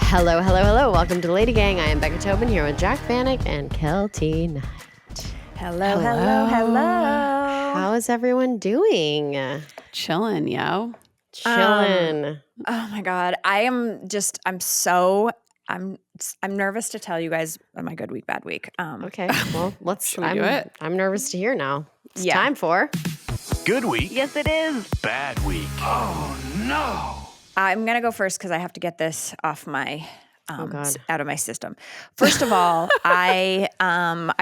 Hello, hello, hello. Welcome to LadyGang. I am Becca Tobin here with Jack Vanek and Keltie Knight. Hello, hello, hello. How is everyone doing? Chilling, yo. Chilling. Oh my God. I'm nervous to tell you guys my good week, bad week. Okay, well, Should we do it? I'm nervous to hear now. It's Yeah. time for Good week. Yes, it is. Bad week. Oh, no. I'm going to go first because I have to get this off my God. out of my system. First of all, I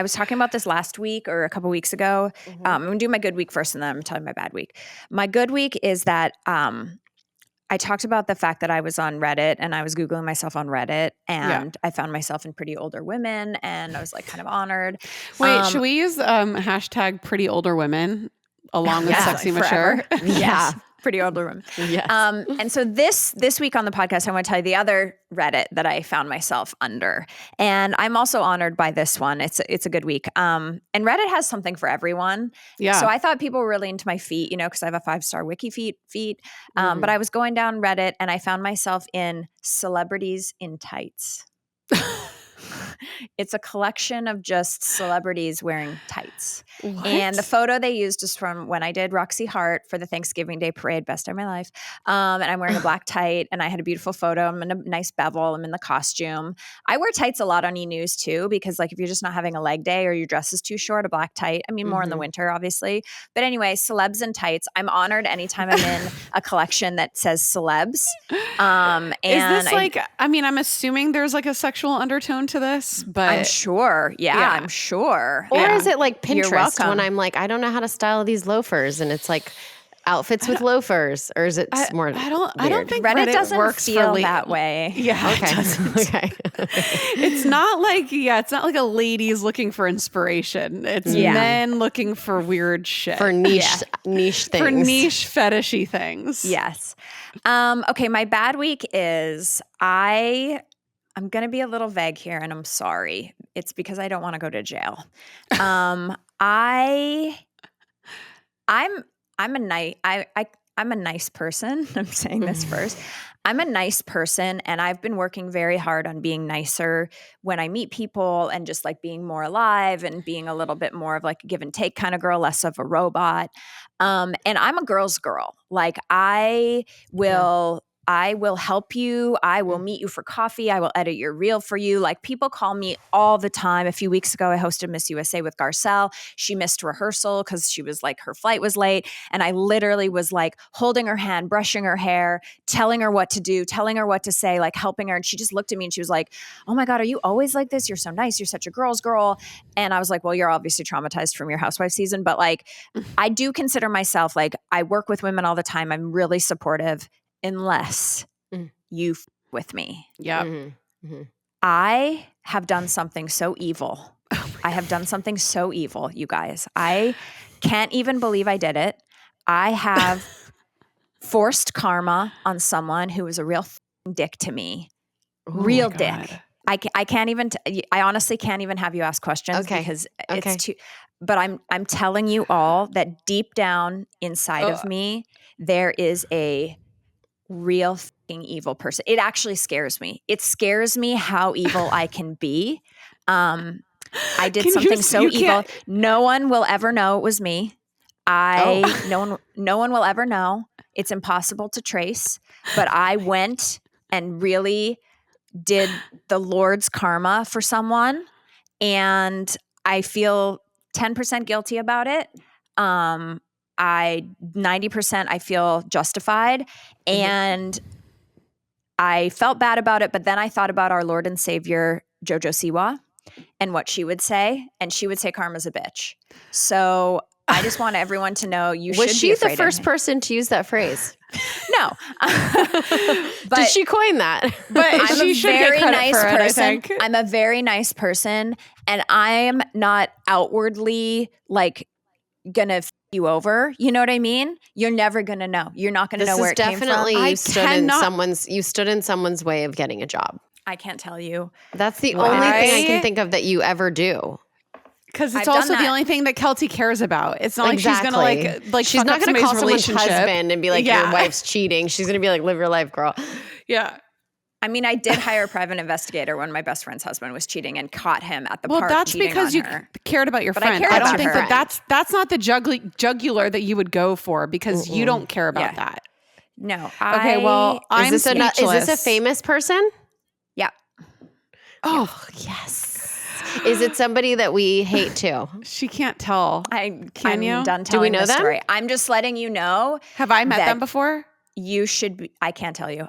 was talking about this last week or a couple weeks ago. I'm going to do my good week first and then I'm going to tell you my bad week. My good week is that I talked about the fact that I was on Reddit and I was Googling myself on Reddit and I found myself in pretty older women and I was like kind of honored. Wait, should we use hashtag pretty older women along with sexy mature? Yeah. Pretty older women. Yes. And so this week on the podcast, I want to tell you the other Reddit that I found myself under. And I'm also honored by this one. It's a good week. And Reddit has something for everyone. Yeah. So I thought people were really into my feet, because I have a 5-star wiki feed. But I was going down Reddit and I found myself in celebrities in tights. It's a collection of just celebrities wearing tights. What? And the photo they used is from when I did Roxy Hart for the Thanksgiving Day parade, best day of my life. And I'm wearing a black tight and I had a beautiful photo. I'm in a nice bevel. I'm in the costume. I wear tights a lot on E-News too, because like if you're just not having a leg day or your dress is too short, a black tight. I mean, more in the winter, obviously. But anyway, celebs in tights. I'm honored anytime I'm in a collection that says celebs. And is this I'm assuming there's like a sexual undertone to this, but I'm sure. Yeah, I'm sure. Or is it like You're Pinterest welcome. when I'm like, I don't know how to style these loafers and it's like outfits with loafers? Or is it more I don't weird? think Reddit Reddit doesn't works feel for that way. Yeah. Okay. It doesn't. Okay. It's not like a ladies looking for inspiration. It's men looking for weird shit. For niche things. For niche fetishy things. Yes. Okay, my bad week is I'm going to be a little vague here and I'm sorry. It's because I don't want to go to jail. I'm a nice person. I'm saying this first. I'm a nice person and I've been working very hard on being nicer when I meet people and just like being more alive and being a little bit more of like a give and take kind of girl, less of a robot. And I'm a girl's girl. Like I will help you. I will meet you for coffee. I will edit your reel for you. Like people call me all the time. A few weeks ago, I hosted Miss USA with Garcelle. She missed rehearsal because she was like, her flight was late. And I literally was like holding her hand, brushing her hair, telling her what to do, telling her what to say, like helping her. And she just looked at me and she was like, oh my God, are you always like this? You're so nice. You're such a girl's girl. And I was like, well, you're obviously traumatized from your housewife season. But like, I do consider myself like, I work with women all the time. I'm really supportive. Unless you with me. Yeah. I have done something so evil. I have done something so evil, you guys. I can't even believe I did it. I have forced karma on someone who was a real dick to me. Real dick. I can't even, I honestly can't even have you ask questions because it's too, but I'm telling you all that deep down inside of me, there is a real fucking evil person. It actually scares me. It scares me how evil I can be. I did something so evil. No one will ever know it was me. No one will ever know. It's impossible to trace. But I went and really did the Lord's karma for someone, and I feel 10% guilty about it. 90% I feel justified, and I felt bad about it, but then I thought about our Lord and Savior Jojo Siwa and what she would say, and she would say karma's a bitch. So I just want everyone to know you should be afraid. Was she the first person to use that phrase? No. But did she coin that? But I'm she a should very get credit nice for it, person. I think. I'm a very nice person, and I'm not outwardly like gonna f you over. You know what I mean? You're never gonna know. You're not gonna know where it came from. You stood in someone's way of getting a job. I can't tell you. That's the only thing I can think of that you ever do. Because it's I've also done the that. only thing that Keltie cares about. It's not Exactly. like she's gonna like she's fuck not up going to call somebody's someone's relationship husband and be like, your wife's cheating. She's going to be like, live your life, girl. Yeah. I mean, I did hire a private investigator when my best friend's husband was cheating and caught him at the park. Well, that's beating because on you her. cared about your But friend. I cared I don't about think her. that's not the jugular that you would go for because you don't care about that. No. Okay, well, I'm is this a famous person? Yeah. Oh, Yes. Is it somebody that we hate too? she can't tell. I'm you? done Do we telling know the them? story. I'm just letting you know. Have I met that them before? You should be. I can't tell you.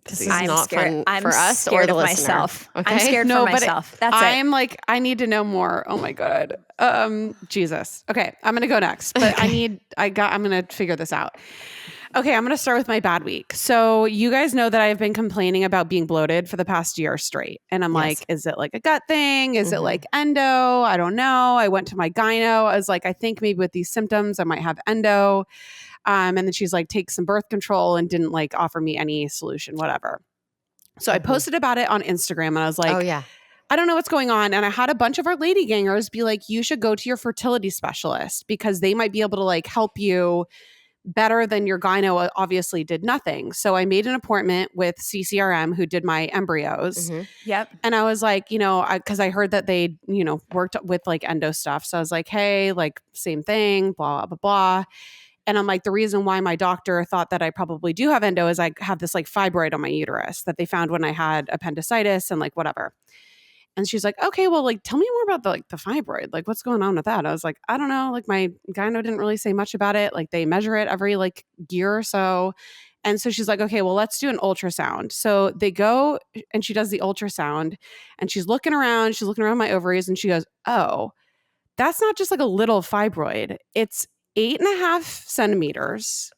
This is I'm not scared. fun I'm for us scared or the of listener. myself. Okay? I'm scared for myself. That's it. I'm like, I need to know more. Oh my God. Jesus. Okay. I'm going to go next, but I'm going to figure this out. Okay. I'm going to start with my bad week. So you guys know that I've been complaining about being bloated for the past year straight. And I'm like, is it like a gut thing? Is it like endo? I don't know. I went to my gyno. I was like, I think maybe with these symptoms, I might have endo. And then she's like, take some birth control and didn't like offer me any solution, whatever. So I posted about it on Instagram and I was like, I don't know what's going on. And I had a bunch of our lady gangers be like, you should go to your fertility specialist because they might be able to like help you better than your gyno obviously did nothing. So I made an appointment with CCRM who did my embryos. Yep. And I was like, because I heard that they, worked with like endo stuff. So I was like, hey, like same thing, blah, blah, blah. And I'm like, the reason why my doctor thought that I probably do have endo is I have this like fibroid on my uterus that they found when I had appendicitis and like whatever. And she's like, okay, well, like, tell me more about the fibroid. Like, what's going on with that? I was like, I don't know. Like, my gyno didn't really say much about it. Like, they measure it every like year or so. And so she's like, okay, well, let's do an ultrasound. So they go and she does the ultrasound and she's looking around my ovaries and she goes, oh, that's not just like a little fibroid. It's 8.5 centimeters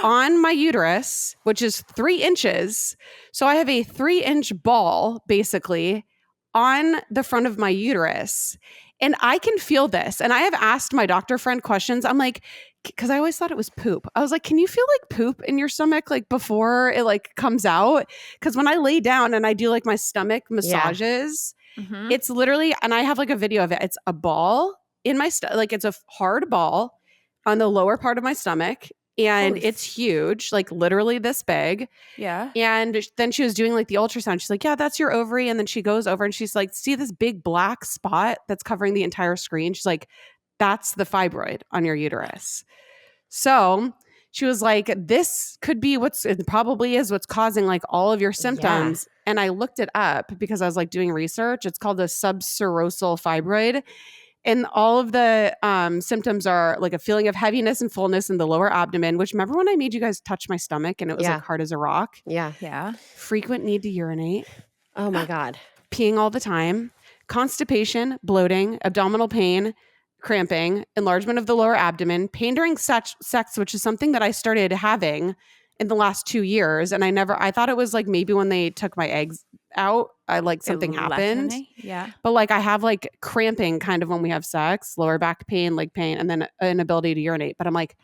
on my uterus, which is 3 inches. So I have a 3-inch ball basically on the front of my uterus. And I can feel this. And I have asked my doctor friend questions. I'm like, because I always thought it was poop. I was like, can you feel like poop in your stomach like before it like comes out? Because when I lay down and I do like my stomach massages, it's literally, and I have like a video of it. It's a ball in my stomach, like it's a hard ball on the lower part of my stomach. And it's huge, like literally this big. Yeah. And then she was doing like the ultrasound. She's like, yeah, that's your ovary. And then she goes over and she's like, see this big black spot that's covering the entire screen? She's like, that's the fibroid on your uterus. So she was like, this could be it probably is what's causing like all of your symptoms. And I looked it up because I was like doing research. It's called a subserosal fibroid. And all of the symptoms are like a feeling of heaviness and fullness in the lower abdomen, which remember when I made you guys touch my stomach and it was like hard as a rock? Yeah. Yeah. Frequent need to urinate. Oh my God. Peeing all the time. Constipation, bloating, abdominal pain, cramping, enlargement of the lower abdomen, pain during sex, which is something that I started having in the last 2 years. And I thought it was like maybe when they took my eggs out, I like something happened. Yeah. But like I have like cramping kind of when we have sex, lower back pain, leg pain, and then an ability to urinate. But I'm like,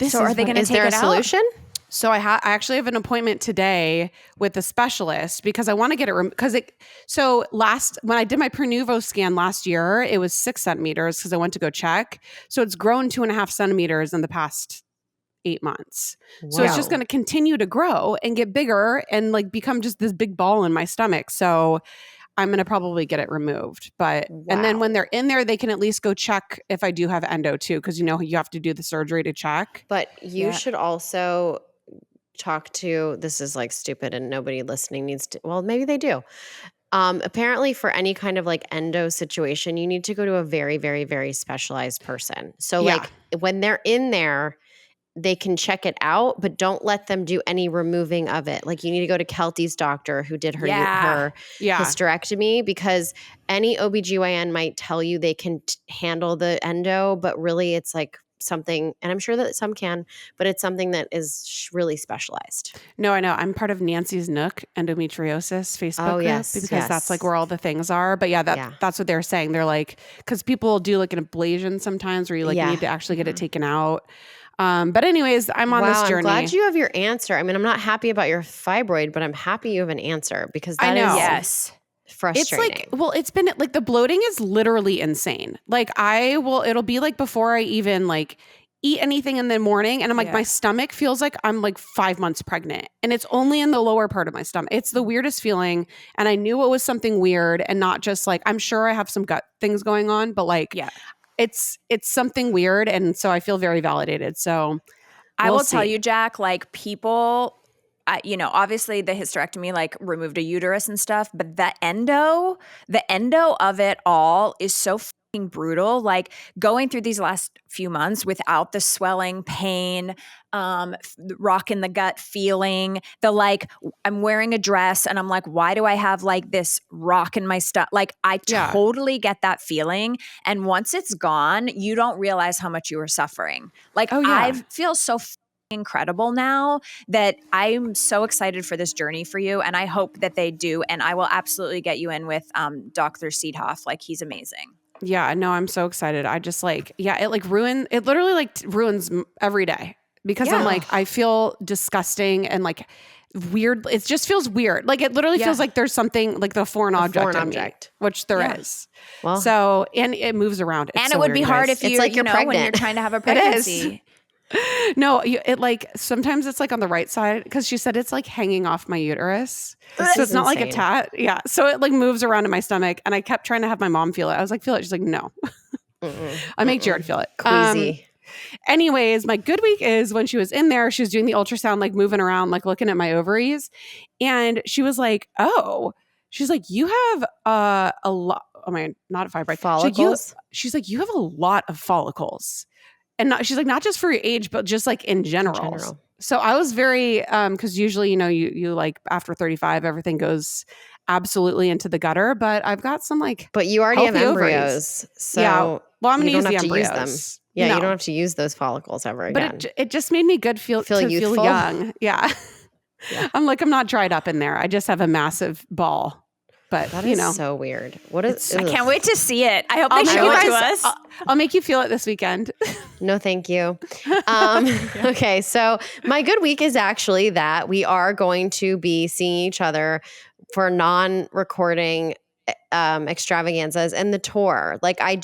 so are they going to take it out? Is there a solution? So I actually have an appointment today with a specialist because I want to get it so when I did my Prenuvo scan last year, it was 6 centimeters because I went to go check. So it's grown 2.5 centimeters in the past 8 months. Wow. So it's just going to continue to grow and get bigger and like become just this big ball in my stomach. So I'm going to probably get it removed. But and then when they're in there, they can at least go check if I do have endo too, because you have to do the surgery to check. But you should also talk to, this is like stupid and nobody listening needs to, well, maybe they do. Apparently for any kind of like endo situation, you need to go to a very, very, very specialized person. So like when they're in there, they can check it out, but don't let them do any removing of it. Like you need to go to Keltie's doctor who did her hysterectomy, because any OBGYN might tell you they can handle the endo, but really it's like something, and I'm sure that some can, but it's something that is really specialized. No, I know. I'm part of Nancy's Nook endometriosis Facebook group because that's like where all the things are. But that's what they're saying. They're like, because people do like an ablation sometimes where you like need to actually get it taken out. But anyways, I'm on this journey. I'm glad you have your answer. I mean, I'm not happy about your fibroid, but I'm happy you have an answer because that is frustrating. It's like, it's been like the bloating is literally insane. Like it'll be like before I even like eat anything in the morning. And I'm like, my stomach feels like I'm like 5 months pregnant. And it's only in the lower part of my stomach. It's the weirdest feeling. And I knew it was something weird and not just like, I'm sure I have some gut things going on, but like, it's something weird. And so I feel very validated. So I will tell you, Jack, like people, obviously the hysterectomy like removed a uterus and stuff, but the endo of it all is so fucking brutal. Like going through these last few months without the swelling, pain, rock in the gut feeling, the like, I'm wearing a dress and I'm like, why do I have like this rock in my stomach? Like I totally get that feeling. And once it's gone, you don't realize how much you were suffering. Like I feel so incredible now that I'm so excited for this journey for you, and I hope that they do, and I will absolutely get you in with Dr. Seedhoff. Like he's amazing. Yeah, no, I'm so excited. I just like, it literally like ruins every day because I'm like, I feel disgusting and like weird. It just feels weird. Like it literally feels like there's something like the foreign object in me, which there is. Well, so, and it moves around. It's and so it would be weird, hard guys. if you, like you're pregnant. when you're trying to have a pregnancy. No, it like sometimes it's like on the right side because she said it's like hanging off my uterus. So it's not like a tat. Yeah. So it like moves around in my stomach and I kept trying to have my mom feel it. I was like, feel it. She's like, no. I make Jared feel it. Queasy. Anyways, my good week is when she was in there, she was doing the ultrasound, like moving around, like looking at my ovaries. And she was like, oh, she's like, you have a lot. Oh my, not fibroid. Follicles. She's like, you have a lot of follicles. And she's like, not just for your age, but just like in general. So I was very, because usually, you like after 35, everything goes absolutely into the gutter. But I've got some like, but you already have embryos. Ovaries. So well, I'm going to use the embryos. Use them. Yeah, you don't have to use those follicles ever again. But it just made me good feel young. Yeah. I'm like, I'm not dried up in there. I just have a massive ball. But that is so weird. What is? I can't wait to see it. I hope they show it to us. I'll make you feel it this weekend. No, thank you. Okay, so my good week is actually that we are going to be seeing each other for non-recording extravaganzas and the tour. Like I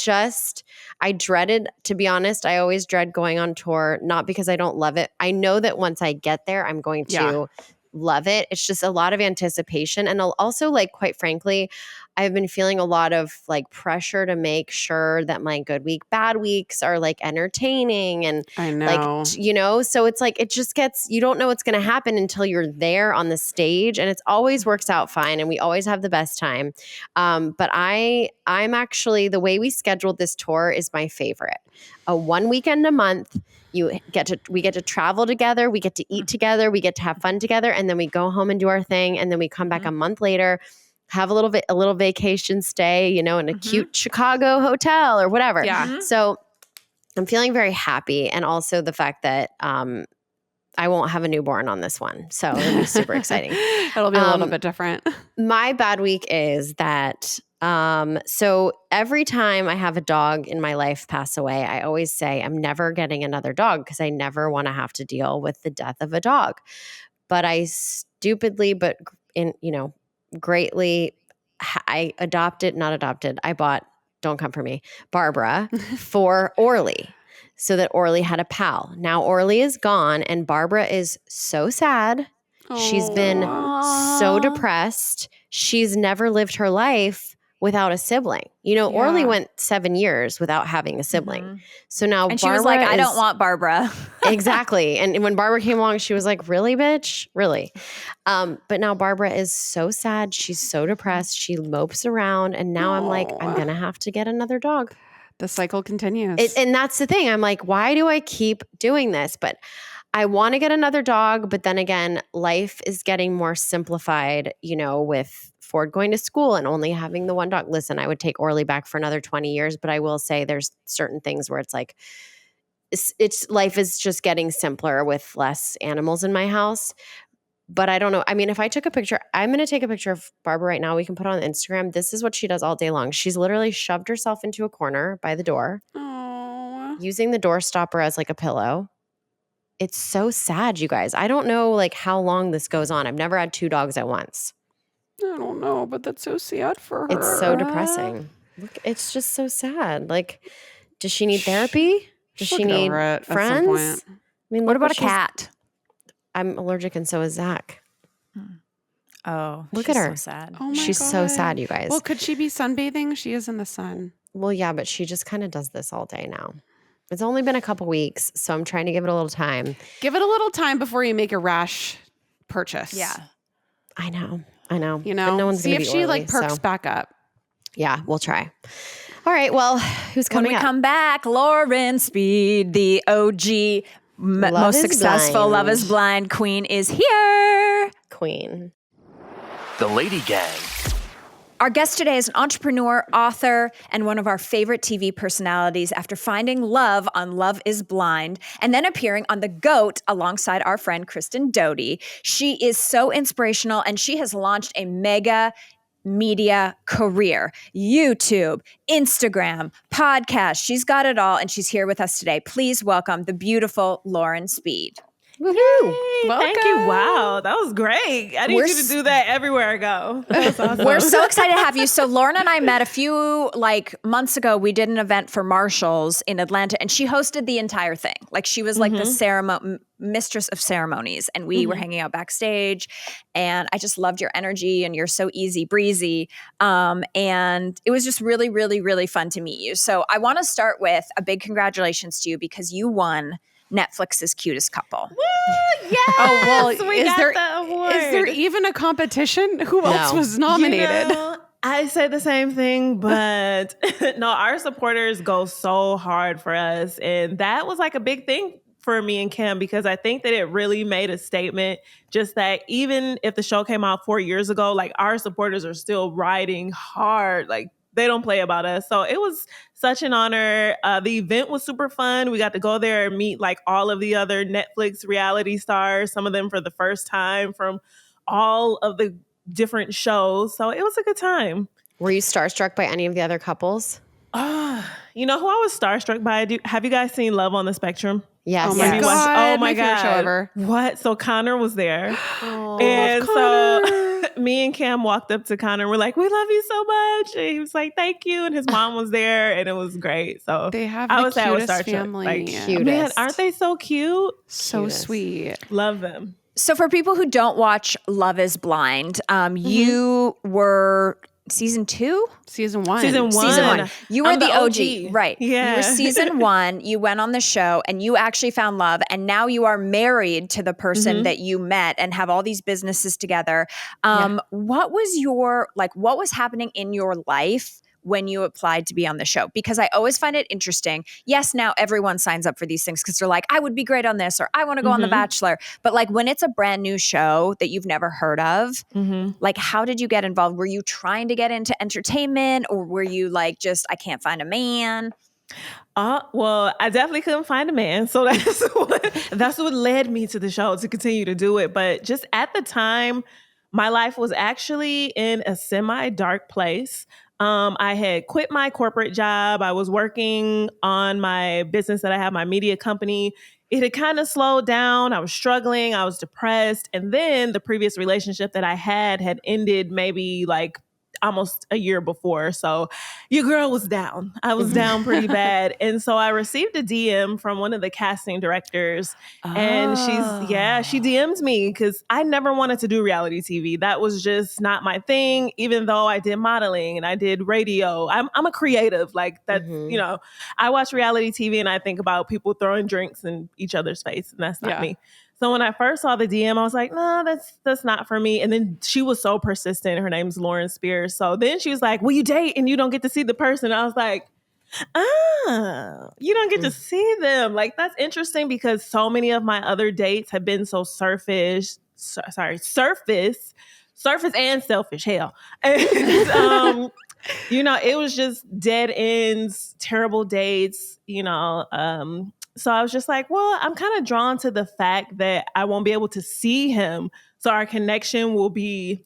dreaded, to be honest, I always dread going on tour, not because I don't love it. I know that once I get there, I'm going to love it. It's just a lot of anticipation. And also, like, quite frankly, I've been feeling a lot of like pressure to make sure that my good week, bad weeks are like entertaining and I know. Like, so it's like, it just gets, you don't know what's going to happen until you're there on the stage, and it always works out fine. And we always have the best time. But I'm actually, the way we scheduled this tour is my favorite. A 1 weekend a month. We get to travel together. We get to eat together. We get to have fun together. And then we go home and do our thing. And then we come back a month later, have a little vacation stay, in a cute Chicago hotel or whatever. Yeah. So I'm feeling very happy. And also the fact that I won't have a newborn on this one. So it'll be super exciting. It'll be a little bit different. My bad week is that so every time I have a dog in my life pass away, I always say I'm never getting another dog because I never want to have to deal with the death of a dog. But I stupidly, but greatly, I bought, don't come for me, Barbara for Orly so that Orly had a pal. Now Orly is gone and Barbara is so sad. She's been so depressed. She's never lived her life without a sibling. Orly went 7 years without having a sibling. So now and she was like, I don't want Barbara. Exactly. And when Barbara came along, she was like, really, bitch? Really? But now Barbara is so sad. She's so depressed. She mopes around. And now I'm like, I'm going to have to get another dog. The cycle continues. And that's the thing. I'm like, why do I keep doing this? But I want to get another dog. But then again, life is getting more simplified, with Ford going to school and only having the one dog. Listen, I would take Orly back for another 20 years, but I will say there's certain things where it's like, it's life is just getting simpler with less animals in my house. But I don't know. I mean, if I took a picture, I'm going to take a picture of Barbara right now. We can put it on Instagram. This is what she does all day long. She's literally shoved herself into a corner by the door, using the door stopper as like a pillow. It's so sad, you guys. I don't know like how long this goes on. I've never had 2 dogs at once. I don't know, but that's so sad for her. It's so depressing. Look, it's just so sad. Like, does she need therapy? Does She'll she get need over it at some friends? point. I mean, What look about a she's- cat? I'm allergic, and so is Zach. Oh, Look she's at her. so sad. Oh my She's so sad, God. you guys. Well, could she be sunbathing? She is in the sun. Well, yeah, but she just kind of does this all day now. It's only been a couple weeks, so I'm trying to give it a little time. Give it a little time before you make a rash purchase. Yeah. I know. You And know, no one's see gonna if be she oily, like perks so back up. yeah, we'll try. All right, well, who's When coming we up? come back, Lauren Speed, the OG most is successful Love is Blind. Blind queen, is here. Queen. The Lady Gang. Our guest today is an entrepreneur, author, and one of our favorite TV personalities after finding love on Love is Blind and then appearing on The GOAT alongside our friend Kristen Doty. She is so inspirational and she has launched a mega media career. YouTube, Instagram, podcast. She's got it all and she's here with us today. Please welcome the beautiful Lauren Speed. Woohoo! Thank you. Wow, that was great. I need We're you to do that everywhere I go. That was awesome. We're so excited to have you. So Lauren and I met a few months ago. We did an event for Marshalls in Atlanta and she hosted the entire thing. Like she was like the mistress of ceremonies and we were hanging out backstage and I just loved your energy and you're so easy breezy. And it was just really, really, really fun to meet you. So I want to start with a big congratulations to you because you won Netflix's Cutest Couple. Yes, Oh, well, we got the award. is there even a competition? Who else was nominated? You know, I say the same thing, but no, our supporters go so hard for us. And that was like a big thing for me and Kim because I think that it really made a statement just that even if the show came out 4 years ago, like our supporters are still riding hard. Like they don't play about us. So it was such an honor. The event was super fun. We got to go there and meet like all of the other Netflix reality stars, some of them for the first time from all of the different shows. So it was a good time. Were you starstruck by any of the other couples? You know who I was starstruck by? Have you guys seen Love on the Spectrum? Yes. Oh my Have you watched- God, oh my favorite God. show ever. What? So Connor was there. Oh, And Connor. so me and Cam walked up to Connor. We're like, we love you so much. And he was like, thank you. And his mom was there and it was great. So They have I the would say I was cutest starstruck. family. Like, Cutest. man, aren't they so cute? So Cutest. sweet. Love them. So for people who don't watch Love is Blind, you were season 2? Season one. Season Season 1. You were I'm the the OG. OG. Right. You Yeah. were season 1. You went on the show and you actually found love. And now you are married to the person that you met and have all these businesses together. What was happening in your life when you applied to be on the show? Because I always find it interesting. Yes, now everyone signs up for these things because they're like, I would be great on this or I want to go on The Bachelor. But like when it's a brand new show that you've never heard of, like how did you get involved? Were you trying to get into entertainment or were you like just, I can't find a man? Well, I definitely couldn't find a man. So that's what led me to the show to continue to do it. But just at the time, my life was actually in a semi-dark place. I had quit my corporate job. I was working on my business that I have, my media company. It had kind of slowed down. I was struggling. I was depressed. And then the previous relationship that I had ended maybe like almost a year before. So your girl was down. I was down pretty bad. And so I received a DM from one of the casting directors. And she DMs me because I never wanted to do reality TV. That was just not my thing, even though I did modeling and I did radio. I'm a creative. Like that's, I watch reality TV and I think about people throwing drinks in each other's face. And that's not me. So when I first saw the DM, I was like, no, that's not for me. And then she was so persistent. Her name's Lauren Spears. So then she was like, will you date and you don't get to see the person? I was like, you don't get to see them. Like, that's interesting because so many of my other dates have been so surface and selfish, hell. And, it was just dead ends, terrible dates, so I was just like, well, I'm kind of drawn to the fact that I won't be able to see him. So our connection will be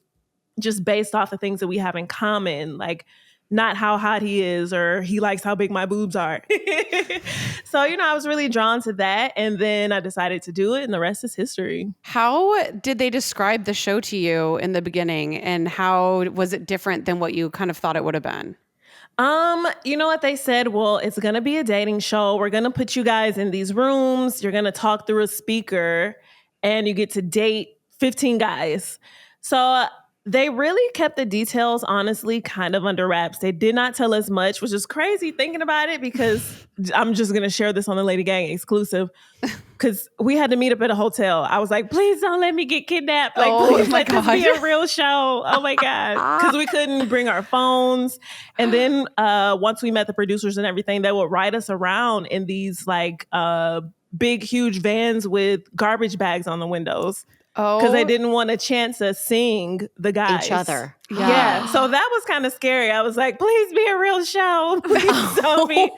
just based off the things that we have in common, like not how hot he is or he likes how big my boobs are. So, I was really drawn to that. And then I decided to do it and the rest is history. How did they describe the show to you in the beginning and how was it different than what you kind of thought it would have been? You know what they said? Well, it's gonna be a dating show. We're gonna put you guys in these rooms. You're gonna talk through a speaker, and you get to date 15 guys. So they really kept the details, honestly, kind of under wraps. They did not tell us much, which is crazy thinking about it because I'm just gonna share this on the Lady Gang exclusive. Because we had to meet up at a hotel. I was like, please don't let me get kidnapped. Like, please let this be a real show. Oh my God. Because we couldn't bring our phones. And then once we met the producers and everything, they would ride us around in these like big, huge vans with garbage bags on the windows. Because they didn't want a chance of seeing the guys. Each other. Yeah. So that was kind of scary. I was like, please be a real show. Please tell me.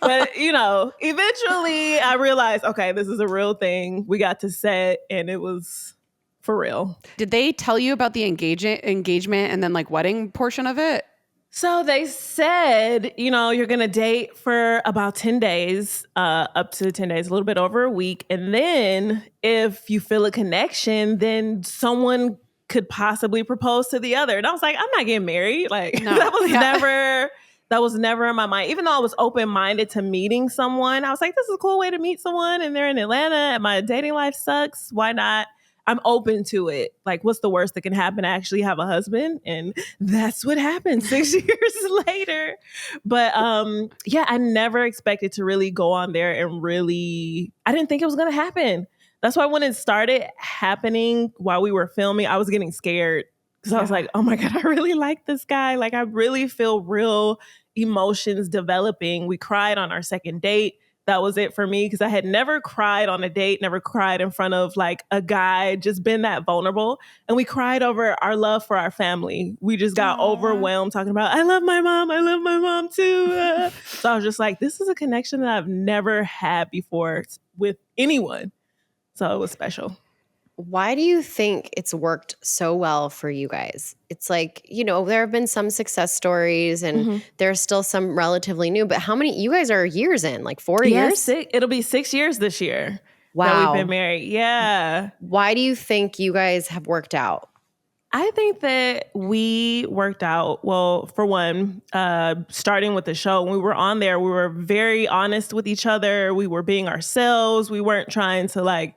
But, you know, eventually I realized, okay, this is a real thing. We got to set and it was for real. Did they tell you about the engagement and then like wedding portion of it? So they said, you know, you're going to date for about 10 days, up to 10 days, a little bit over a week. And then if you feel a connection, then someone could possibly propose to the other. And I was like, I'm not getting married. Like that was never in my mind. Even though I was open-minded to meeting someone, I was like, this is a cool way to meet someone. And they're in Atlanta and my dating life sucks. Why not? I'm open to it. Like, what's the worst that can happen? I actually have a husband, and that's what happened 6 years later. But yeah, I never expected to really go on there and really, I didn't think it was going to happen. That's why when it started happening while we were filming, I was getting scared because I was like, oh my God, I really like this guy. Like, I really feel real emotions developing. We cried on our second date. That was it for me because I had never cried on a date, never cried in front of like a guy, just been that vulnerable. And we cried over our love for our family. We just got overwhelmed talking about, I love my mom too. So I was just like, this is a connection that I've never had before with anyone. So it was special. Why do you think it's worked so well for you guys? It's like, you know, there have been some success stories and there's still some relatively new, but how many, you guys are years in, like 4 years? It'll be 6 years this year. Wow. That we've been married. Yeah. Why do you think you guys have worked out? I think that we worked out, well, for one, starting with the show, when we were on there, we were very honest with each other. We were being ourselves. We weren't trying to like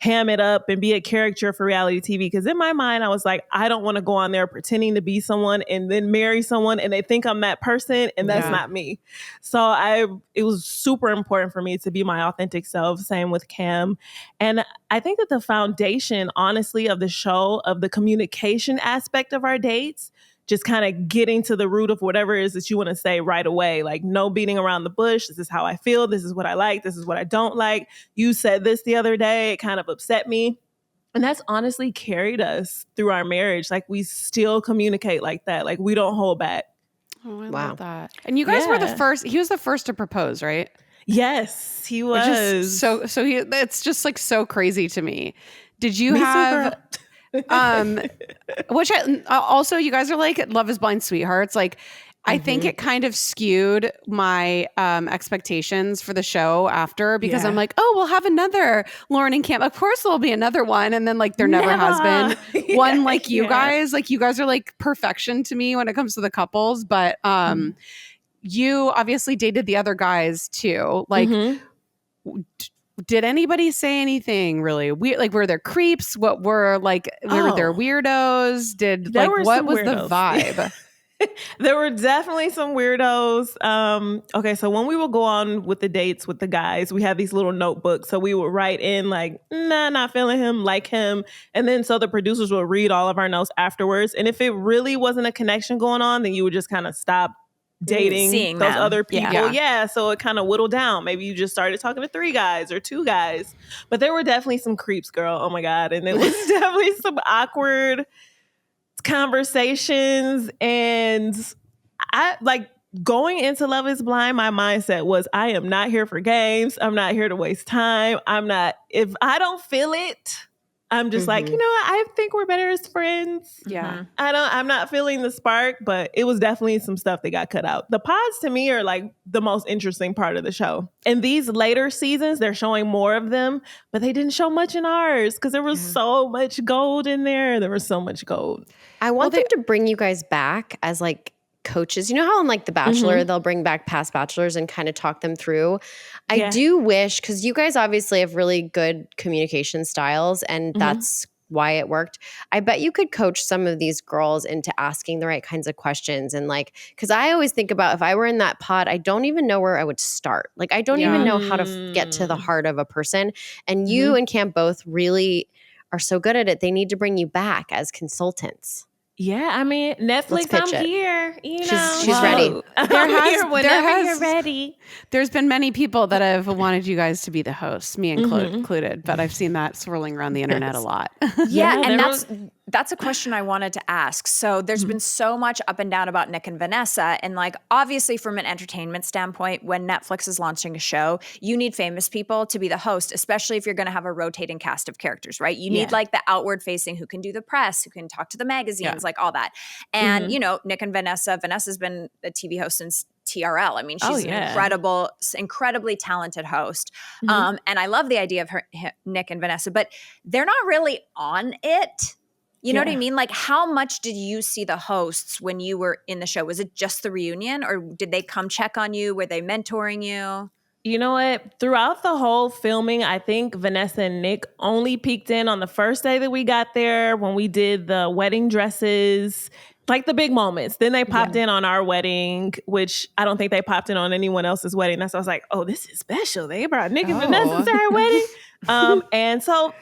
ham it up and be a character for reality TV. Because in my mind, I was like, I don't want to go on there pretending to be someone and then marry someone and they think I'm that person and that's not me. So it was super important for me to be my authentic self. Same with Cam. And I think that the foundation, honestly, of the show, of the communication aspect of our dates, just kind of getting to the root of whatever it is that you want to say right away. Like, no beating around the bush. This is how I feel. This is what I like. This is what I don't like. You said this the other day. It kind of upset me. And that's honestly carried us through our marriage. Like, we still communicate like that. Like, we don't hold back. Oh, I love that. And you guys were the first, he was the first to propose, right? Yes, he was. It's just like so crazy to me. Did you have... which also you guys are like Love is Blind sweethearts. Like, I think it kind of skewed my expectations for the show after because I'm like, oh, we'll have another Lauren and Cam. Of course there'll be another one. And then like there never has been one like you guys. Like, you guys are like perfection to me when it comes to the couples. But you obviously dated the other guys too. Like, did anybody say anything really weird? Like, were there creeps? What were like, were there weirdos? What was the vibe? There were definitely some weirdos. Okay, so when we would go on with the dates with the guys, we had these little notebooks. So we would write in like, nah, not feeling him, like him. And then so the producers would read all of our notes afterwards. And if it really wasn't a connection going on, then you would just kind of stop dating seeing those them. other people. Yeah. So it kind of whittled down. Maybe you just started talking to 3 guys or 2 guys. But there were definitely some creeps, girl. Oh my God. And it was definitely some awkward conversations. And I like going into Love is Blind, my mindset was, I am not here for games. I'm not here to waste time. If I don't feel it, I'm just like, you know what? I think we're better as friends. Yeah. I'm not feeling the spark, but it was definitely some stuff that got cut out. The pods to me are like the most interesting part of the show. In these later seasons, they're showing more of them, but they didn't show much in ours because there was so much gold in there. There was so much gold. I want them to bring you guys back as like coaches. You know how on like The Bachelor, they'll bring back past bachelors and kind of talk them through. I Yeah. do wish, because you guys obviously have really good communication styles, and that's why it worked. I bet you could coach some of these girls into asking the right kinds of questions. And like, because I always think about if I were in that pod, I don't even know where I would start. Like, I don't even know how to get to the heart of a person. And you and Cam both really are so good at it. They need to bring you back as consultants. Yeah, I mean, Netflix, pitch I'm it. here. You know, She's ready. I'm here whenever you're ready. There's been many people that have wanted you guys to be the hosts, me included, but I've seen that swirling around the internet a lot. Yeah, and there that's a question I wanted to ask. So there's been so much up and down about Nick and Vanessa, and like obviously from an entertainment standpoint, when Netflix is launching a show, you need famous people to be the host, especially if you're going to have a rotating cast of characters, right? You need like the outward facing who can do the press, who can talk to the magazines, like all that. And you know, Nick and Vanessa's been a TV host since TRL. I mean, she's an incredibly talented host. And I love the idea of Nick and Vanessa, but they're not really on it. You know what I mean? Like, how much did you see the hosts when you were in the show? Was it just the reunion, or did they come check on you? Were they mentoring you? You know what? Throughout the whole filming, I think Vanessa and Nick only peeked in on the first day that we got there when we did the wedding dresses, like the big moments. Then they popped in on our wedding, which I don't think they popped in on anyone else's wedding. That's why I was like, oh, this is special. They brought Nick and Vanessa to our wedding. And so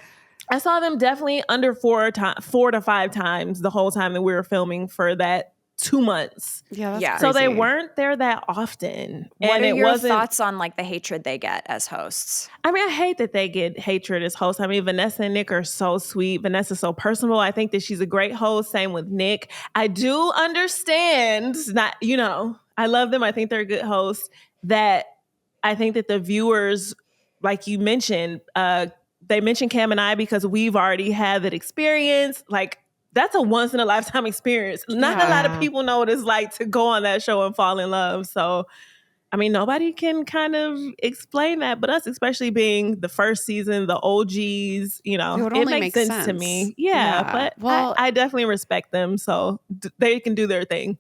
I saw them definitely under 4 to 5 times the whole time that we were filming for that 2 months. Yeah, that's So they crazy. weren't there that often. What and are your thoughts on like the hatred they get as hosts? I mean, I hate that they get hatred as hosts. I mean, Vanessa and Nick are so sweet. Vanessa's so personable. I think that she's a great host. Same with Nick. I do understand, not, you know, I love them. I think they're a good hosts. That I think that the viewers, like you mentioned, they mentioned Cam and I because we've already had that experience. Like, that's a once in a lifetime experience. Not a lot of people know what it's like to go on that show and fall in love. So, I mean, nobody can kind of explain that but us, especially being the first season, the OGs, you know, It it only makes makes sense to sense. me. Yeah. But Well- I definitely respect them. So they can do their thing.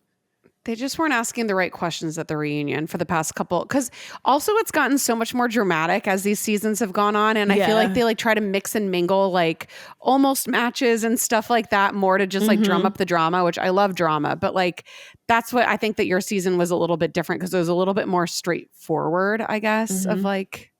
They just weren't asking the right questions at the reunion for the past couple. Because also it's gotten so much more dramatic as these seasons have gone on. And I feel like they like try to mix and mingle like almost matches and stuff like that more to just like drum up the drama, which I love drama. But like that's what I think that your season was a little bit different because it was a little bit more straightforward, I guess, of like.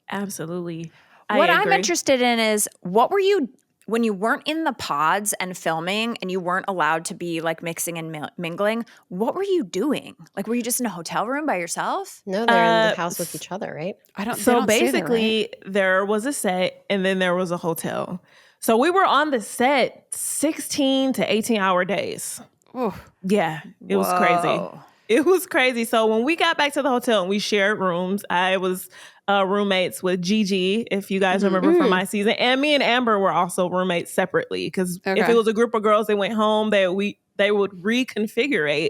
Absolutely. What I I'm agree. interested in is what were you when you weren't in the pods and filming and you weren't allowed to be like mixing and mingling, what were you doing? Like, were you just in a hotel room by yourself? No, they're in the house with each other, right? I don't. they So don't say that, basically, right? there was a set and then there was a hotel. So we were on the set 16 to 18-hour days. Ooh. Yeah, it was crazy. It was crazy. So when we got back to the hotel and we shared rooms, I was roommates with Gigi, if you guys remember from my season. And me and Amber were also roommates separately because if it was a group of girls that went home, they would reconfigure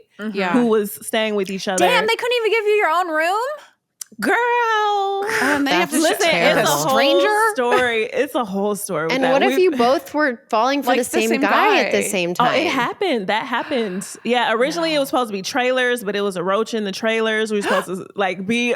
who was staying with each other. Damn, they couldn't even give you your own room? Girl. And they have to Listen, terrible. it's a stranger? whole story. It's a whole story. With And that. what if you both were falling for Like the same guy at the same Oh, time? it happened. That happened. Yeah, originally it was supposed to be trailers, but it was a roach in the trailers. We were supposed to like be we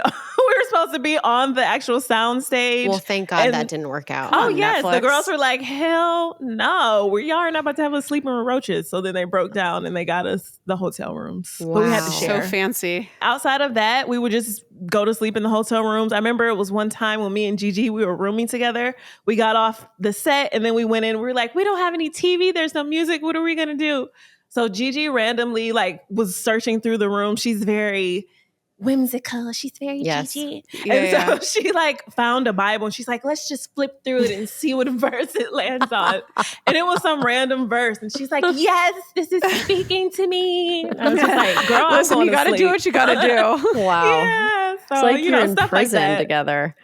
were supposed to be on the actual sound stage. Well, thank God And- that didn't work out. Oh on yes, the Netflix. girls were like, "Hell no, y'all are not about to have us sleeping with roaches." So then they broke down and they got us the hotel rooms. But we had to Wow. share. So fancy. Outside of that, we would just go to sleep in the hotel rooms. I remember it was one time when me and Gigi, we were rooming together. We got off the set and then we went in. We were like, we don't have any TV. There's no music. What are we going to do? So Gigi randomly like was searching through the room. She's very whimsical. She's very Gigi. And so she like found a Bible and she's like, let's just flip through it and see what verse it lands on. And it was some random verse. And she's like, yes, this is speaking to me. And I was just like, girl, Listen, I'm going you got to do what you got to do. Wow. Yeah. So, It's like you you're know, in stuff like prison that. together.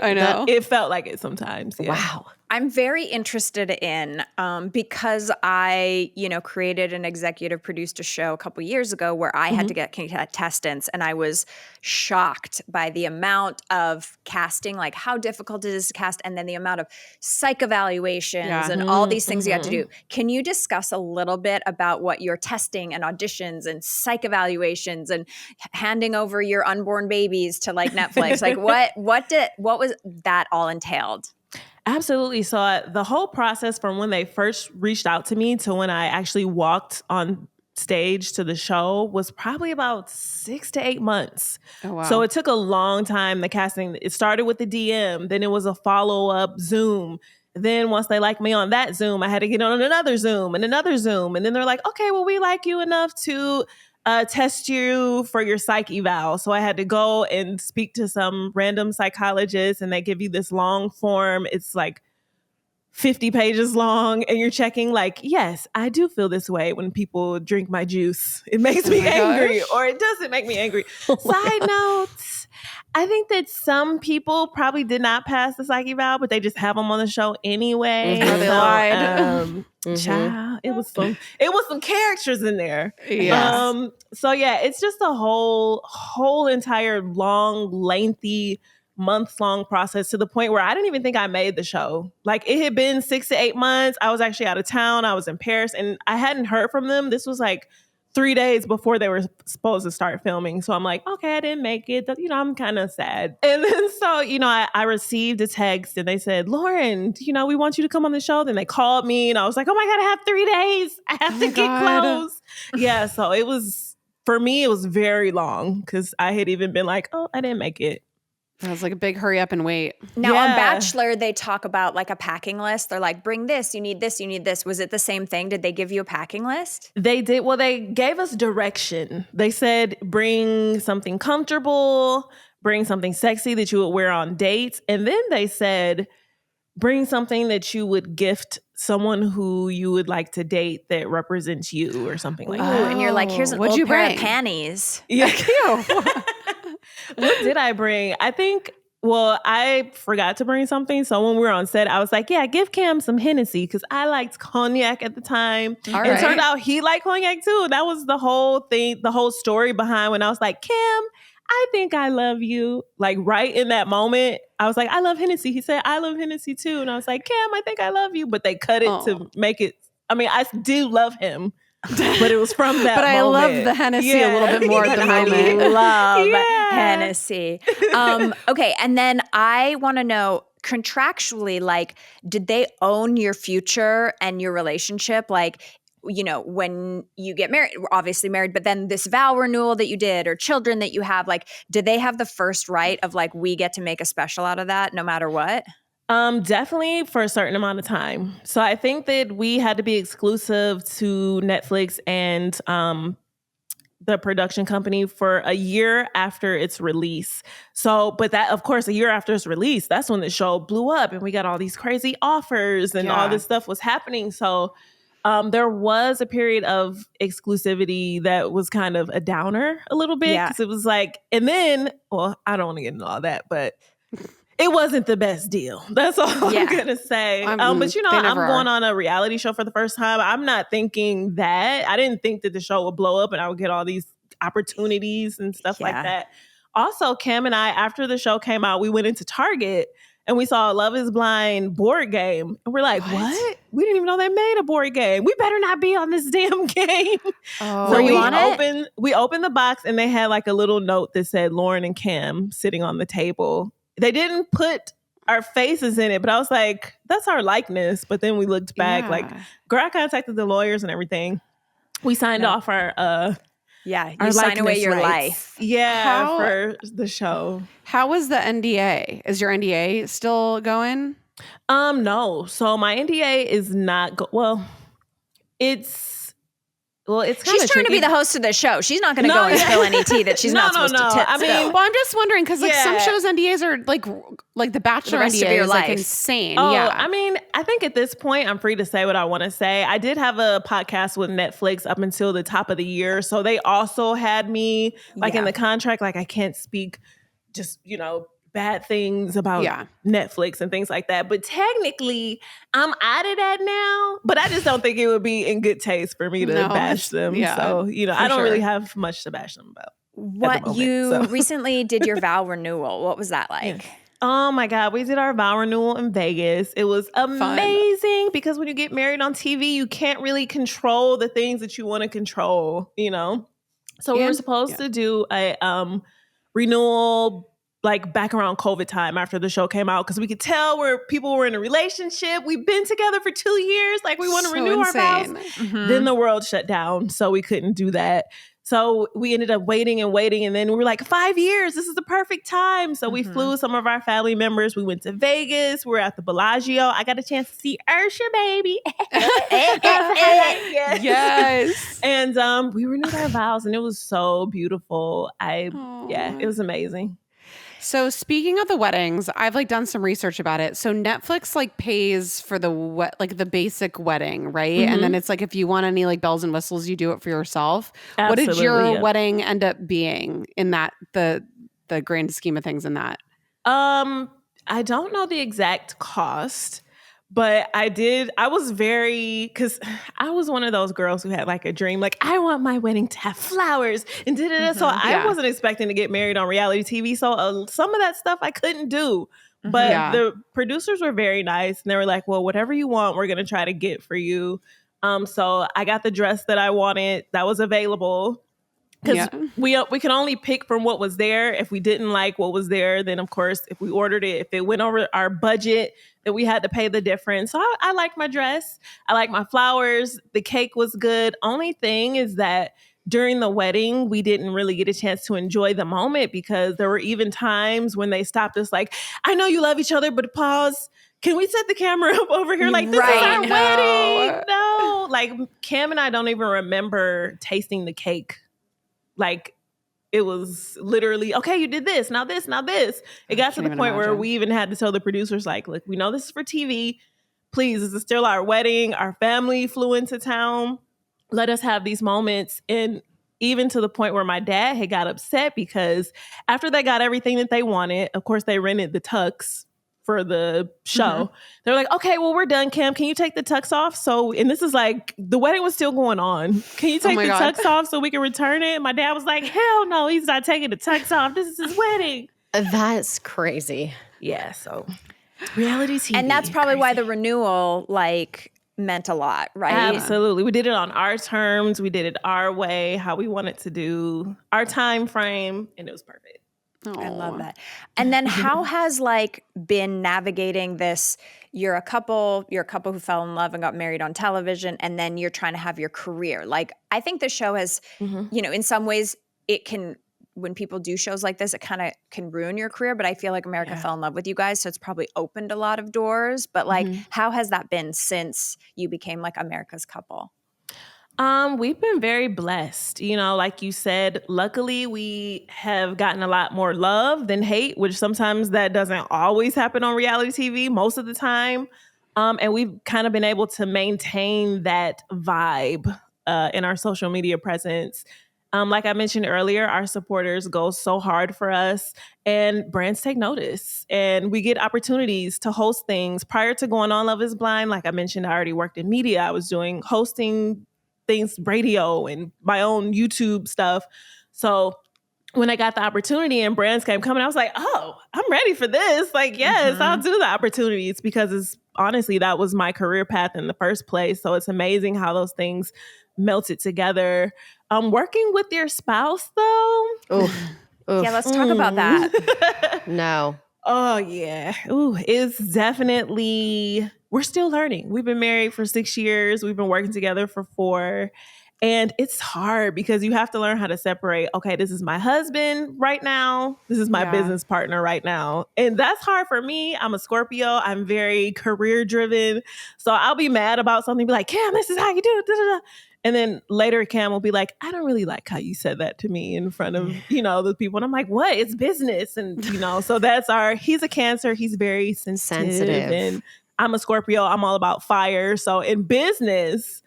I know. It felt like it sometimes. Yeah. Wow. I'm very interested in because I, created and executive produced a show a couple years ago where I had to get contestants, and I was shocked by the amount of casting, like how difficult it is to cast, and then the amount of psych evaluations and all these things you had to do. Can you discuss a little bit about what your testing and auditions and psych evaluations and handing over your unborn babies to like Netflix, like what was that all entailed? Absolutely. So the whole process from when they first reached out to me to when I actually walked on stage to the show was probably about 6 to 8 months. Oh, wow. So it took a long time, the casting. It started with the DM, then it was a follow-up Zoom. Then once they liked me on that Zoom, I had to get on another Zoom and another Zoom. And then they're like, okay, well, we like you enough to test you for your psych eval. So I had to go and speak to some random psychologist, and they give you this long form. It's like 50 pages long, and you're checking like, yes, I do feel this way when people drink my juice. It makes me angry, or it doesn't make me angry. Side notes, I think that some people probably did not pass the psych eval, but they just have them on the show anyway. Or they lied. Child, it was some characters in there. Yes. So yeah, it's just a whole entire long, lengthy, months-long process to the point where I didn't even think I made the show. Like it had been 6 to 8 months. I was actually out of town. I was in Paris, and I hadn't heard from them. This was like 3 days before they were supposed to start filming. So I'm like, okay, I didn't make it. I'm kind of sad. And then so, I received a text, and they said, Lauren, we want you to come on the show. Then they called me, and I was like, oh my God, I have 3 days. I have to get close. Yeah. So for me, it was very long because I had even been like, oh, I didn't make it. It was like a big hurry up and wait. Now on Bachelor, they talk about like a packing list. They're like, bring this, you need this, you need this. Was it the same thing? Did they give you a packing list? They did. Well, they gave us direction. They said, bring something comfortable, bring something sexy that you would wear on dates. And then they said, bring something that you would gift someone who you would like to date that represents you or something like that. And you're like, here's an What'd old you pair bring? of panties. Yeah. What did I bring? I forgot to bring something. So when we were on set, I was like, yeah, give Cam some Hennessy because I liked cognac at the time. All It turned right. out he liked cognac too. That was the whole thing, the whole story behind when I was like, Cam, I think I love you. Like right in that moment, I was like, I love Hennessy. He said, I love Hennessy too. And I was like, Cam, I think I love you. But they cut it to make it, I do love him. But it was from that But I moment. love the Hennessy a little bit more at the I moment. love Yeah. Hennessy. Okay, and then I want to know contractually, like, did they own your future and your relationship? Like, when you get married, we're obviously married, but then this vow renewal that you did or children that you have, like, did they have the first right of like, we get to make a special out of that no matter what? Definitely for a certain amount of time. So I think that we had to be exclusive to Netflix and the production company for a year after its release. So, but that, of course, a year after its release, that's when the show blew up and we got all these crazy offers and all this stuff was happening. So there was a period of exclusivity that was kind of a downer a little bit because it was like, and then, well, I don't want to get into all that, but it wasn't the best deal. That's all I'm going to say. But I'm going on a reality show for the first time. I'm not thinking that. I didn't think that the show would blow up and I would get all these opportunities and stuff like that. Also, Kim and I, after the show came out, we went into Target and we saw a Love is Blind board game. And we're like, what? We didn't even know they made a board game. We better not be on this damn game. Were you on it? We opened the box and they had like a little note that said Lauren and Kim sitting on the table. They didn't put our faces in it, but I was like, that's our likeness. But then we looked back like, girl, I contacted the lawyers and everything. We signed off our you sign away your life. Yeah, for the show. How was the NDA? Is your NDA still going? No. So my NDA is not it's kind of she's trying to be the host of the show. She's not going to go and spill any tea that she's not supposed to spill. Well, I'm just wondering because like some shows NDAs are like the Bachelor the rest NDA of your is life. like insane. Oh, yeah. I mean, I think at this point I'm free to say what I want to say. I did have a podcast with Netflix up until the top of the year, so they also had me like in the contract, like I can't speak just bad things about Netflix and things like that. But technically, I'm out of that now. But I just don't think it would be in good taste for me to bash them. So, I don't really have much to bash them about. What you recently did your vow renewal. What was that like? Yeah. Oh my God, we did our vow renewal in Vegas. It was amazing because when you get married on TV, you can't really control the things that you want to control, So we were supposed to do a renewal like back around COVID time after the show came out because we could tell where people were in a relationship. We've been together for 2 years. Like we want to renew our vows. Mm-hmm. Then the world shut down, so we couldn't do that. So we ended up waiting, and then we were like, 5 years, this is the perfect time. So we flew some of our family members. We went to Vegas. We were at the Bellagio. I got a chance to see Usher, baby. Yes. And we renewed our vows, and it was so beautiful. It was amazing. So speaking of the weddings, I've like done some research about it. So Netflix like pays for the basic wedding, right? And then it's like if you want any like bells and whistles, you do it for yourself. Absolutely, what did your wedding end up being in that the grand scheme of things in that? I don't know the exact cost, but I was because I was one of those girls who had like a dream, like I want my wedding to have flowers and da-da-da. So I wasn't expecting to get married on reality TV. So some of that stuff I couldn't do, but the producers were very nice and they were like, well, whatever you want, we're going to try to get for you. So I got the dress that I wanted that was available. Because we could only pick from what was there. If we didn't like what was there, then of course, if we ordered it, if it went over our budget, then we had to pay the difference. So I like my dress. I like my flowers. The cake was good. Only thing is that during the wedding, we didn't really get a chance to enjoy the moment because there were even times when they stopped us like, I know you love each other, but pause. Can we set the camera up over here? Like, this is our wedding. No. Like, Cam and I don't even remember tasting the cake. Like it was literally, okay, you did this, now this, now this. It got to the point where we even had to tell the producers, like, look, we know this is for TV. Please, this is still our wedding. Our family flew into town. Let us have these moments. And even to the point where my dad had got upset because after they got everything that they wanted, of course, they rented the tux for the show. They're like, okay, well, we're done, Kim. Can you take the tux off? So, and this is like, the wedding was still going on. Can you take the tux off so we can return it? My dad was like, hell no, he's not taking the tux off. This is his wedding. That's crazy. Yeah, so reality TV. And that's probably why the renewal, like, meant a lot, right? Absolutely. We did it on our terms. We did it our way, how we wanted to do our time frame, and it was perfect. I love that. And then how has like been navigating this? You're a couple who fell in love and got married on television, and then you're trying to have your career. Like, I think the show has, in some ways it can, when people do shows like this, it kind of can ruin your career. But I feel like America Fell in Love with you guys, so it's probably opened a lot of doors. But like, how has that been since you became like America's couple? We've been very blessed. Like you said, luckily we have gotten a lot more love than hate, which sometimes that doesn't always happen on reality TV, most of the time. And we've kind of been able to maintain that vibe in our social media presence. Like I mentioned earlier, our supporters go so hard for us and brands take notice and we get opportunities to host things. Prior to going on Love is Blind, like I mentioned, I already worked in media. I was doing hosting things, radio and my own YouTube stuff. So when I got the opportunity and brands came coming, I was like, oh, I'm ready for this. Like, yes, I'll do the opportunities because honestly, that was my career path in the first place. So it's amazing how those things melted together. Working with your spouse though. Yeah, let's talk about that. No. Oh yeah. It's definitely, we're still learning. We've been married for 6 years. We've been working together for 4. And it's hard because you have to learn how to separate, okay, this is my husband right now. This is my business partner right now. And that's hard for me. I'm a Scorpio. I'm very career driven. So I'll be mad about something, be like, Cam, this is how you do it. Da, da, da. And then later Cam will be like, I don't really like how you said that to me in front of, the people. And I'm like, what? It's business. And, so he's a Cancer. He's very sensitive. And I'm a Scorpio. I'm all about fire. So in business,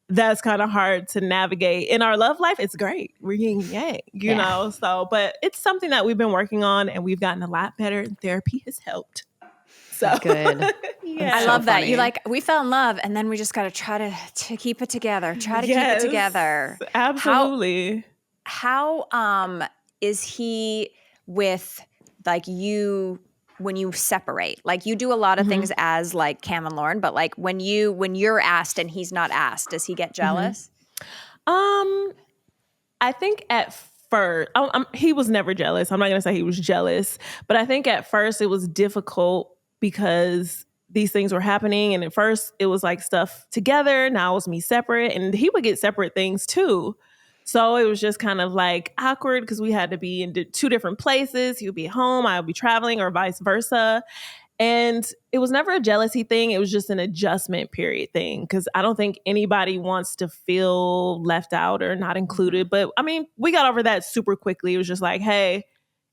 that's kind of hard to navigate. In our love life, it's great. We're yin and yang, you know? So, but it's something that we've been working on and we've gotten a lot better, and therapy has helped. So Good. yeah. I love that. funny. You we fell in love and then we just got to try to keep it together. Try to keep it together. Absolutely. How is he with you when you separate? Like you do a lot of things as like Cam and Lauren, but like when you're asked and he's not asked, does he get jealous? I think at first, he was never jealous. I'm not going to say he was jealous, but I think at first it was difficult because these things were happening. And at first it was like stuff together. Now it was me separate, and he would get separate things too. So it was just kind of like awkward because we had to be in two different places. He would be at home, I would be traveling, or vice versa. And it was never a jealousy thing. It was just an adjustment period thing. Because I don't think anybody wants to feel left out or not included. But I mean, we got over that super quickly. It was just like, hey,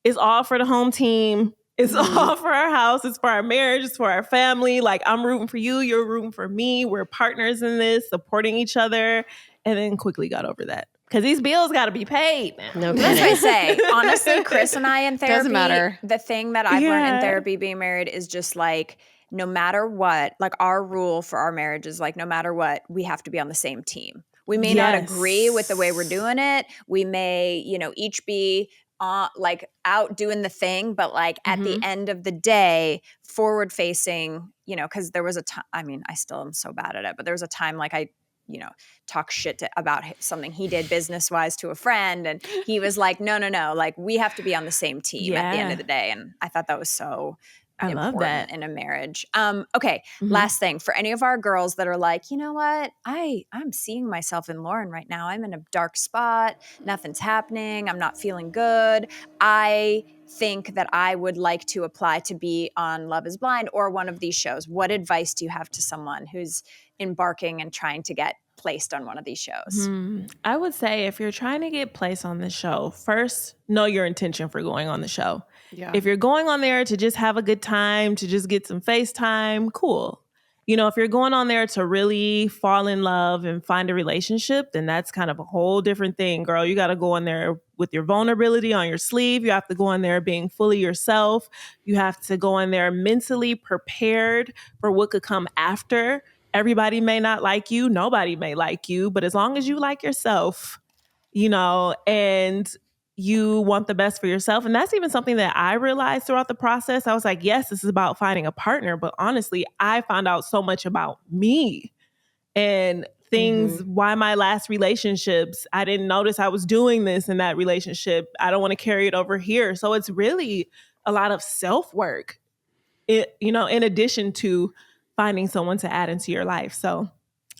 it's all for the home team. It's all for our house. It's for our marriage. It's for our family. Like, I'm rooting for you. You're rooting for me. We're partners in this, supporting each other. And then quickly got over that. Because these bills got to be paid now. No That's what I kidding. say. Honestly, Chris and I in therapy, Doesn't matter. the thing that I've learned in therapy being married is just like, no matter what, like our rule for our marriage is like, no matter what, we have to be on the same team. We may not agree with the way we're doing it. We may, each be like out doing the thing, but like at the end of the day, forward facing, because there was a time, I mean, I still am so bad at it, but there was a time like I talk shit about something he did business-wise to a friend. And he was like, no, like we have to be on the same team at the end of the day. And I thought that was so important love that. in a marriage. Okay. Last thing for any of our girls that are like, you know what? I'm seeing myself in Lauren right now. I'm in a dark spot. Nothing's happening. I'm not feeling good. I think that I would like to apply to be on Love is Blind or one of these shows. What advice do you have to someone who's embarking and trying to get placed on one of these shows? I would say if you're trying to get placed on the show, first know your intention for going on the show. Yeah. If you're going on there to just have a good time, to just get some FaceTime, cool. If you're going on there to really fall in love and find a relationship, then that's kind of a whole different thing, girl. You got to go on there with your vulnerability on your sleeve. You have to go on there being fully yourself. You have to go on there mentally prepared for what could come after. Everybody may not like you. Nobody may like you. But as long as you like yourself, and you want the best for yourself. And that's even something that I realized throughout the process. I was like, yes, this is about finding a partner. But honestly, I found out so much about me and things, why my last relationships, I didn't notice I was doing this in that relationship. I don't want to carry it over here. So it's really a lot of self-work, in addition to finding someone to add into your life. So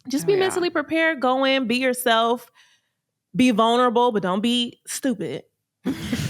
just be mentally prepared, go in, be yourself, be vulnerable, but don't be stupid.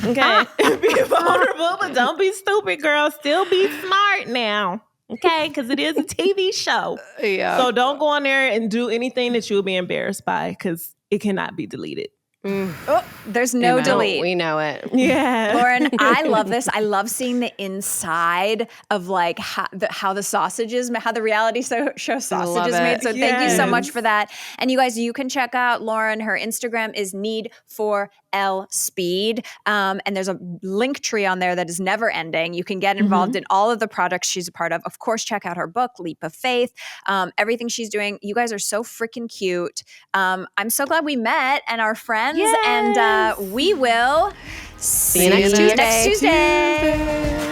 Okay? Be vulnerable, but don't be stupid, girl. Still be smart now. Okay? Because it is a TV show. Yeah. So don't go on there and do anything that you'll be embarrassed by, because it cannot be deleted. Oh, there's no delete. We know it. Yeah. Lauren, I love this. I love seeing the inside of like how the sausage is, how the reality show sausage is made. So thank you so much for that. And you guys, you can check out Lauren. Her Instagram is Need4L-Speed. And there's a link tree on there that is never ending. You can get involved in all of the products she's a part of. Of course, check out her book, Leap of Faith. Everything she's doing. You guys are so freaking cute. I'm so glad we met and are friends. Yes. And we will See you next Tuesday.